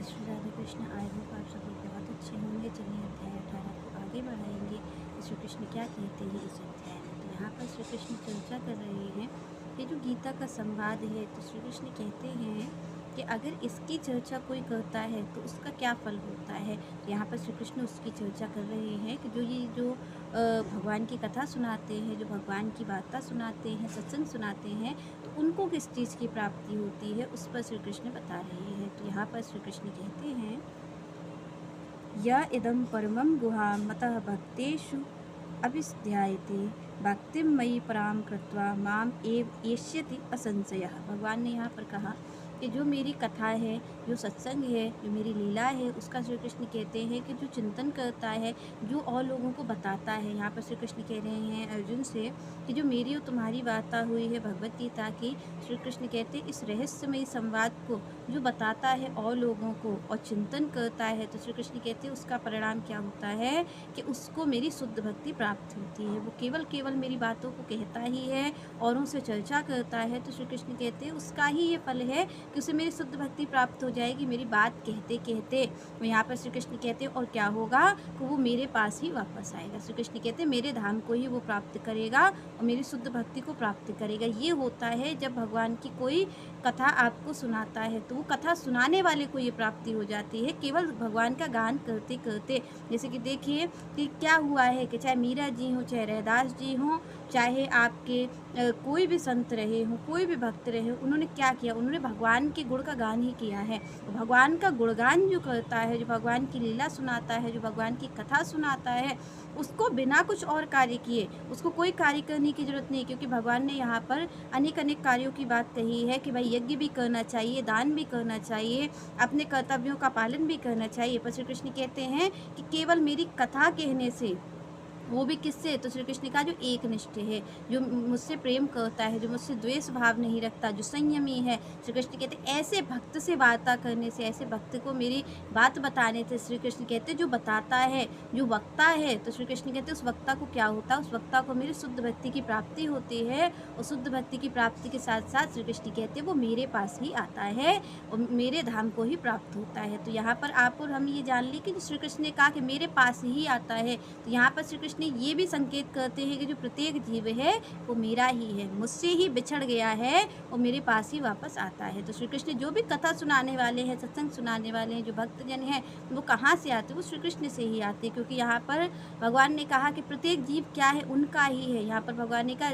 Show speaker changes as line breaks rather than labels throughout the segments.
Shri Radhe Krishna. I hope आप सभी बहुत अच्छे होंगे। चलिए अध्याय 18 को आगे बढ़ाएंगे कि श्री कृष्ण क्या कहते हैं इस अध्याय में। तो यहाँ पर श्री कृष्ण चर्चा कर रहे हैं कि जो गीता का संवाद है, तो श्री कृष्ण कहते हैं कि अगर इसकी चर्चा कोई करता है तो उसका क्या फल होता है। तो यहाँ पर श्री कृष्ण उसकी चर्चा कर रहे हैं कि जो भगवान की कथा सुनाते हैं, जो भगवान की वार्ता सुनाते हैं, सत्संग सुनाते हैं, तो उनको किस चीज़ की प्राप्ति होती है, उस पर श्री कृष्ण बता रहे हैं। तो यहाँ पर श्री कृष्ण कहते हैं, या इदं परमं गुहां मतः भक्तेषु अभिध्यायते भक्तिं मयि परां कृत्वा माम एव एष्यति असंशयः। भगवान ने यहाँ पर कहा कि जो मेरी कथा है, जो सत्संग है, जो मेरी लीला है, उसका श्री कृष्ण कहते हैं कि जो चिंतन करता है, जो और लोगों को बताता है। यहाँ पर श्री कृष्ण कह रहे हैं अर्जुन से कि जो मेरी और तुम्हारी वार्ता हुई है भगवत गीता की, श्री कृष्ण कहते हैं इस रहस्यमयी संवाद को जो बताता है और लोगों को और चिंतन करता है, तो श्री कृष्ण कहते हैं उसका परिणाम क्या होता है कि उसको मेरी शुद्ध भक्ति प्राप्त होती है। वो केवल मेरी बातों को कहता ही है, औरों से चर्चा करता है, तो श्री कृष्ण कहते हैं उसका ही ये फल है कि उसे मेरी शुद्ध भक्ति प्राप्त हो जाएगी। मेरी बात कहते कहते वो यहाँ पर श्री कृष्ण कहते हैं और क्या होगा कि वो मेरे पास ही वापस आएगा। श्री कृष्ण कहते हैं मेरे धाम को ही वो प्राप्त करेगा और मेरी शुद्ध भक्ति को प्राप्त करेगा। ये होता है जब भगवान की कोई कथा आपको सुनाता है, तो वो कथा सुनाने वाले को ये प्राप्ति हो जाती है केवल भगवान का गान करते करते। जैसे कि देखिए कि क्या हुआ है कि चाहे मीरा जी हों, चाहे रैदास जी हों, चाहे आपके कोई भी संत रहे हों, कोई भी भक्त रहे हों, उन्होंने क्या किया, उन्होंने भगवान के गुण का गान ही किया है। भगवान का गुणगान जो करता है, जो भगवान की लीला सुनाता है, जो भगवान की कथा सुनाता है, उसको बिना कुछ और कार्य किए उसको कोई कार्य करने की जरूरत नहीं। क्योंकि भगवान ने यहाँ पर अनेक अनेक कार्यों की बात कही है कि भाई यज्ञ भी करना चाहिए, दान भी करना चाहिए, अपने कर्तव्यों का पालन भी करना चाहिए। पर श्री कृष्ण कहते हैं कि केवल मेरी कथा कहने से, वो भी किससे, तो श्री कृष्ण का जो एक निष्ठ है, जो मुझसे प्रेम करता है, जो मुझसे द्वेष भाव नहीं रखता, जो संयमी है, श्री कृष्ण कहते हैं ऐसे भक्त से वार्ता करने से, ऐसे भक्त को मेरी बात बताने से, श्री कृष्ण कहते हैं जो बताता है, जो वक्ता है, तो श्री कृष्ण कहते हैं उस वक्ता को क्या होता है, उस वक्ता को मेरी शुद्ध भक्ति की प्राप्ति होती है। और शुद्ध भक्ति की प्राप्ति के साथ साथ श्री कृष्ण कहते हैं वो मेरे पास ही आता है और मेरे धाम को ही प्राप्त होता है। तो यहाँ पर आप और हम ये जान ली कि श्री कृष्ण ने कहा कि मेरे पास ही आता है, तो यहाँ पर श्री कृष्ण ये भी संकेत करते हैं कि जो प्रत्येक जीव है वो मेरा ही है, मुझसे ही बिछड़ गया है और मेरे पास ही वापस आता है। तो श्री कृष्ण जो भी कथा सुनाने वाले हैं, सत्संग सुनाने वाले हैं, जो भक्तजन हैं, वो कहाँ से आते हैं, वो श्री कृष्ण से ही आते हैं। क्योंकि यहाँ पर भगवान ने कहा कि प्रत्येक जीव क्या है, उनका ही है। यहाँ पर भगवान ने कहा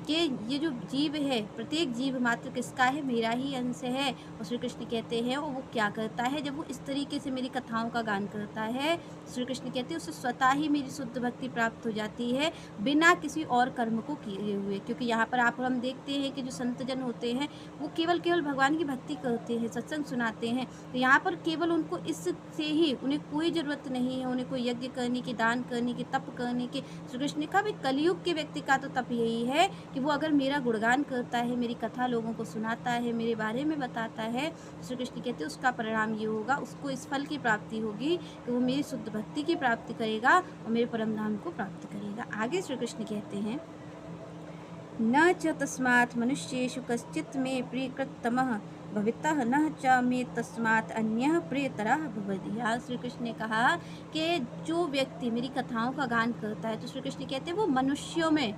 कि ये जो जीव है, प्रत्येक जीव मात्र किसका है, मेरा ही अंश है। और श्री कृष्ण कहते हैं और वो क्या करता है, जब वो इस तरीके से मेरी कथाओं का गान करता है, श्री कृष्ण कहते हैं उसे स्वतः ही मेरी शुद्ध भक्ति प्राप्त हो जाती है बिना किसी और कर्म को किए हुए। क्योंकि यहाँ पर आप हम देखते हैं कि जो संतजन होते हैं वो केवल भगवान की भक्ति करते हैं, सत्संग सुनाते हैं, तो यहाँ पर केवल उनको इससे ही, उन्हें कोई ज़रूरत नहीं है उन्हें कोई यज्ञ करने की, दान करने की, तप करने की। श्री कृष्ण ने कहा भाई कलयुग के व्यक्ति का तो तप यही है कि वो अगर मेरा गुणगान करता है, मेरी कथा लोगों को सुनाता है, मेरे बारे में बताता है, श्री कृष्ण कहते हैं उसका परिणाम ये होगा, उसको इस फल की प्राप्ति होगी कि वो मेरी शुद्ध भक्ति की प्राप्ति करेगा और मेरे परम धाम को प्राप्त करेगा। आगे श्री कृष्ण कहते हैं, न च तस्मात् मनुष्येषु कश्चित् मे प्रियकृततमः भवितः न च मे तस्मात् अन्यः प्रियतरः भवति। यहाँ श्री कृष्ण ने कहा कि जो व्यक्ति मेरी कथाओं का गान करता है, तो श्री कृष्ण कहते हैं वो मनुष्यों में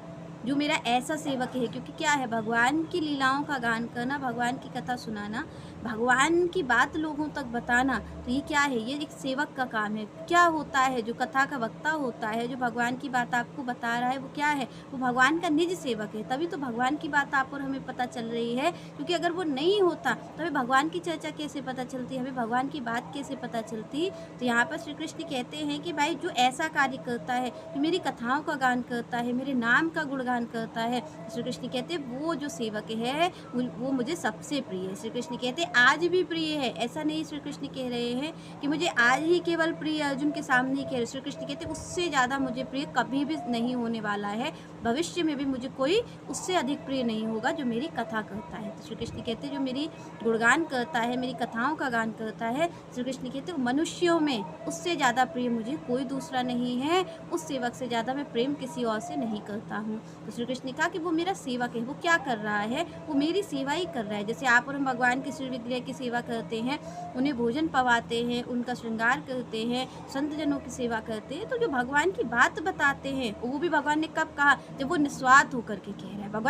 जो मेरा ऐसा सेवक है। क्योंकि क्या है, भगवान की लीलाओं का गान करना, भगवान की कथा सुनाना, भगवान की बात लोगों तक बताना, तो ये क्या है, ये एक सेवक का काम है। क्या होता है, जो कथा का वक्ता होता है, जो भगवान की बात आपको बता रहा है, वो क्या है, वो भगवान का निज सेवक है। तभी तो भगवान की बात आप और हमें पता चल रही है। क्योंकि अगर वो नहीं होता तो हमें भगवान की चर्चा कैसे पता चलती, हमें भगवान की बात कैसे पता चलती। तो यहाँ पर श्री कृष्ण कहते हैं कि भाई जो ऐसा कार्य करता है, जो मेरी कथाओं का गान करता है, मेरे नाम का गुणगान करता है, श्री कृष्ण कहते हैं वो जो सेवक है वो मुझे सबसे प्रिय है। श्री कृष्ण कहते हैं आज भी प्रिय है। ऐसा नहीं श्री कृष्ण कह रहे हैं कि मुझे आज ही केवल प्रिय अर्जुन के सामने ही कह रहे। श्री कृष्ण कहते हैं उससे ज़्यादा मुझे प्रिय कभी भी नहीं होने वाला है, भविष्य में भी मुझे कोई उससे अधिक प्रिय नहीं होगा जो मेरी कथा करता है। तो श्री कृष्ण कहते हैं जो मेरी गुणगान करता है, मेरी कथाओं का गान करता है, श्री कृष्ण कहते हैं मनुष्यों में उससे ज़्यादा प्रिय मुझे कोई दूसरा नहीं है, उस सेवक से ज़्यादा मैं प्रेम किसी और से नहीं करता हूँ। तो श्री कृष्ण ने कहा कि वो मेरा सेवक है, वो क्या कर रहा है, वो मेरी सेवा ही कर रहा है। जैसे आप और हम भगवान के श्री विग्रह की सेवा करते हैं, उन्हें भोजन पवाते हैं, उनका श्रृंगार करते हैं, संत जनों की सेवा करते हैं, तो जो भगवान की बात बताते हैं वो भी भगवान ने कब कहा, जब वो निस्वार्थ होकर के कह रहा है। भगवान